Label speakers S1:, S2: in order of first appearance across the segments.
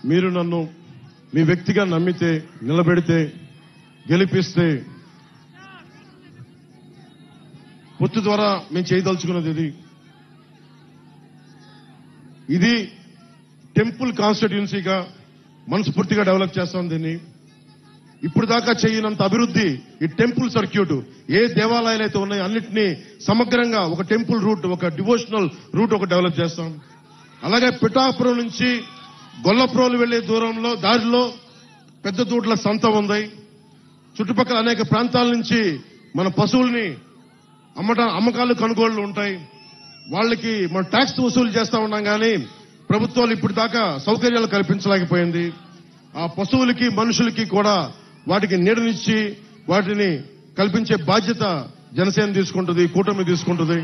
S1: మీరు నన్ను మీ వ్యక్తిగా నమ్మితే, నిలబెడితే, గెలిపిస్తే పొత్తు ద్వారా మేము చేయదలుచుకున్నది ఇది టెంపుల్ కాన్స్టిట్యుయెన్సీగా మనస్ఫూర్తిగా డెవలప్ చేస్తాం. దీన్ని ఇప్పుడు దాకా చేయనంత అభివృద్ధి ఈ టెంపుల్ సర్క్యూట్, ఏ దేవాలయాలు అయితే ఉన్నాయో అన్నింటినీ సమగ్రంగా ఒక టెంపుల్ రూట్, ఒక డివోషనల్ రూట్ ఒక డెవలప్ చేస్తాం. అలాగే పిఠాపురం నుంచి గొల్లప్రోలు వెళ్లే దూరంలో దారిలో పెద్ద దూడ్ల సంత ఉంది. చుట్టుపక్కల అనేక ప్రాంతాల నుంచి మన పశువుల్ని అమ్మకాలు కొనుగోళ్లు ఉంటాయి. వాళ్ళకి మనం ట్యాక్స్ వసూలు చేస్తా ఉన్నాం, కానీ ప్రభుత్వాలు ఇప్పుడు దాకా సౌకర్యాలు కల్పించలేకపోయింది. ఆ పశువులకి మనుషులకి కూడా వాటికి నీడనిచ్చి వాటిని కల్పించే బాధ్యత జనసేన తీసుకుంటుంది, కూటమి తీసుకుంటుంది.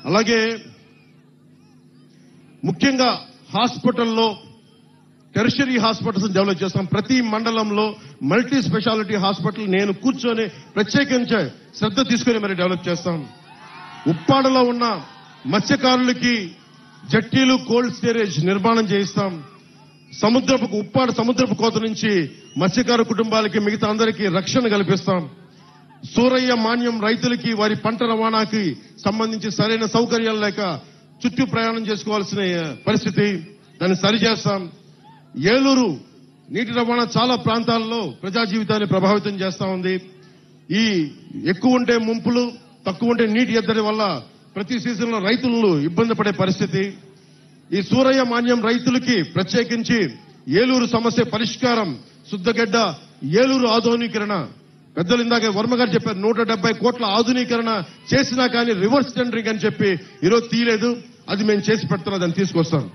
S1: అలాగే ముఖ్యంగా హాస్పిటల్లో టెరిషరీ హాస్పిటల్స్ డెవలప్ చేస్తాం. ప్రతి మండలంలో మల్టీ స్పెషాలిటీ హాస్పిటల్ నేను కూర్చొని ప్రత్యేకించే శ్రద్ధ తీసుకుని మరి డెవలప్ చేస్తాం. ఉప్పాడలో ఉన్న మత్స్యకారులకి జట్టీలు, కోల్డ్ స్టోరేజ్ నిర్మాణం చేయిస్తాం. ఉప్పాడ సముద్రపు కోత నుంచి మత్స్యకారు కుటుంబాలకి, మిగతా అందరికీ రక్షణ కల్పిస్తాం. సూరయ్య మాన్యం రైతులకి వారి పంట రవాణాకి సంబంధించి సరైన సౌకర్యాలు లేక చుట్టూ ప్రయాణం చేసుకోవాల్సిన పరిస్థితి, దాన్ని సరిచేస్తాం. ఏలూరు నీటి రవాణా చాలా ప్రాంతాల్లో ప్రజా జీవితాన్ని ప్రభావితం చేస్తా ఉంది. ఈ ఎక్కువ ఉంటే ముంపులు, తక్కువ ఉంటే నీటి ఎద్దడి వల్ల ప్రతి సీజన్లో రైతులు ఇబ్బంది పడే పరిస్థితి. ఈ సూరయ్య మాన్యం రైతులకి ప్రత్యేకించి ఏలూరు సమస్య పరిష్కారం, శుద్ధగడ్డ ఏలూరు ఆధునీకరణ. పెద్దలు ఇందాక వర్మగారు చెప్పారు, 170 కోట్ల ఆధునీకరణ చేసినా కానీ రివర్స్ టెండరింగ్ అని చెప్పి ఈరోజు తీయలేదు. అది మేము చేసి పెడుతున్నాం, దాన్ని తీసుకొస్తాం.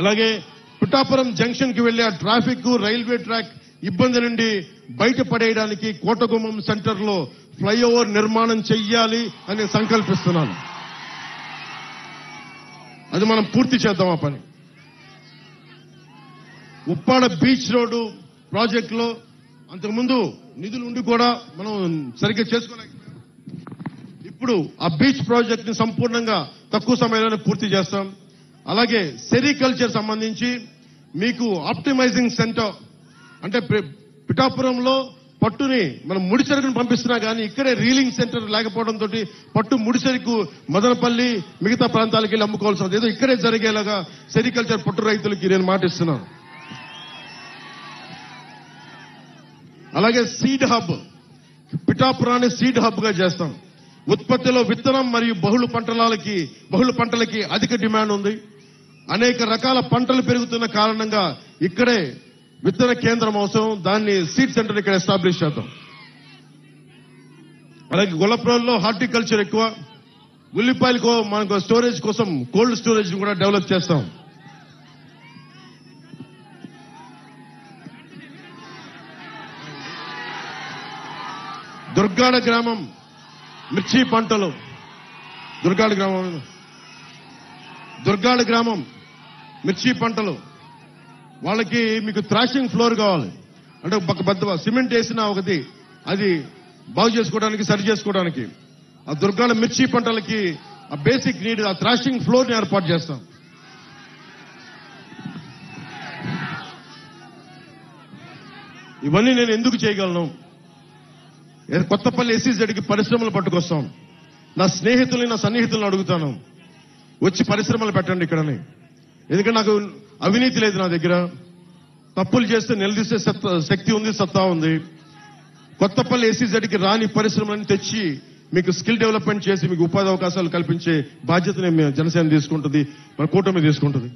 S1: అలాగే పిఠాపురం జంక్షన్ కి వెళ్లే ఆ ట్రాఫిక్, రైల్వే ట్రాక్ ఇబ్బంది నుండి బయటపడేయడానికి కోటగుమ్మం సెంటర్ లో ఫ్లైఓవర్ నిర్మాణం చెయ్యాలి అని సంకల్పిస్తున్నాను. అది మనం పూర్తి చేద్దాం ఆ పని. ఉప్పాడ బీచ్ రోడ్డు ప్రాజెక్టులో అంతకుముందు నిధులు ఉండి కూడా మనం సరిగ్గా చేసుకోలేకపోయాం. ఇప్పుడు ఆ బీచ్ ప్రాజెక్ట్ ని సంపూర్ణంగా తక్కువ సమయంలోనే పూర్తి చేస్తాం. అలాగే సెరికల్చర్ సంబంధించి మీకు ఆప్టిమైజింగ్ సెంటర్, అంటే పిఠాపురంలో పట్టుని మనం ముడిసరుకుని పంపిస్తున్నా కానీ ఇక్కడే రీలింగ్ సెంటర్ లేకపోవడంతో పట్టు ముడిసరుకు మదనపల్లి మిగతా ప్రాంతాలకు వెళ్ళి అమ్ముకోవాల్సి ఏదో ఇక్కడే జరిగేలాగా సెరికల్చర్ పట్టు రైతులకి నేను మాటిస్తున్నాను. అలాగే సీడ్ హబ్, పిఠాపురాన్ని సీడ్ హబ్ గా చేస్తాం. ఉత్పత్తిలో విత్తనం మరియు బహుళ పంటలకి అధిక డిమాండ్ ఉంది. అనేక రకాల పంటలు పెరుగుతున్న కారణంగా ఇక్కడే విత్తన కేంద్రం అవసరం. దాన్ని సీడ్ సెంటర్ ఇక్కడ ఎస్టాబ్లిష్ చేద్దాం. అలాగే గొల్లప్రోల్లో హార్టికల్చర్ ఎక్కువ. ఉల్లిపాయలకు మనకు స్టోరేజ్ కోసం కోల్డ్ స్టోరేజ్ కూడా డెవలప్ చేస్తాం. దుర్గాడ గ్రామం మిర్చి పంటలు, దుర్గాడ గ్రామం మిర్చి పంటలు. వాళ్ళకి మీకు థ్రాషింగ్ ఫ్లోర్ కావాలి, అంటే పెద్ద సిమెంట్ వేసిన ఒకటి అది బాగు చేసుకోవడానికి, సరి చేసుకోవడానికి. ఆ దుర్గాడ మిర్చి పంటలకి ఆ బేసిక్ నీడ్, ఆ థ్రాషింగ్ ఫ్లోర్ ని ఏర్పాటు చేస్తాం. ఇవన్నీ నేను ఎందుకు చేయగలను? కొత్తపల్లి ఎస్సీజెడ్కి పరిశ్రమలు పట్టుకొస్తాం. నా స్నేహితుల్ని, నా సన్నిహితులను అడుగుతాను, వచ్చి పరిశ్రమలు పెట్టండి ఇక్కడని. ఎందుకంటే నాకు అవినీతి లేదు, నా దగ్గర తప్పులు చేస్తే నిలదీసే శక్తి ఉంది, సత్తా ఉంది. కొత్తపల్లి ఎస్సీజెడ్కి రాని పరిశ్రమలను తెచ్చి మీకు స్కిల్ డెవలప్మెంట్ చేసి మీకు ఉపాధి అవకాశాలు కల్పించే బాధ్యతని జనసేన తీసుకుంటుంది, మన కూటమి తీసుకుంటుంది.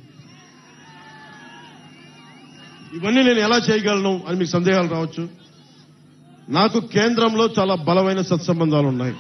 S1: ఇవన్నీ నేను ఎలా చేయగలను అని మీకు సందేహాలు రావచ్చు. నాకు కేంద్రంలో చాలా బలమైన సత్సంబంధాలు ఉన్నాయి.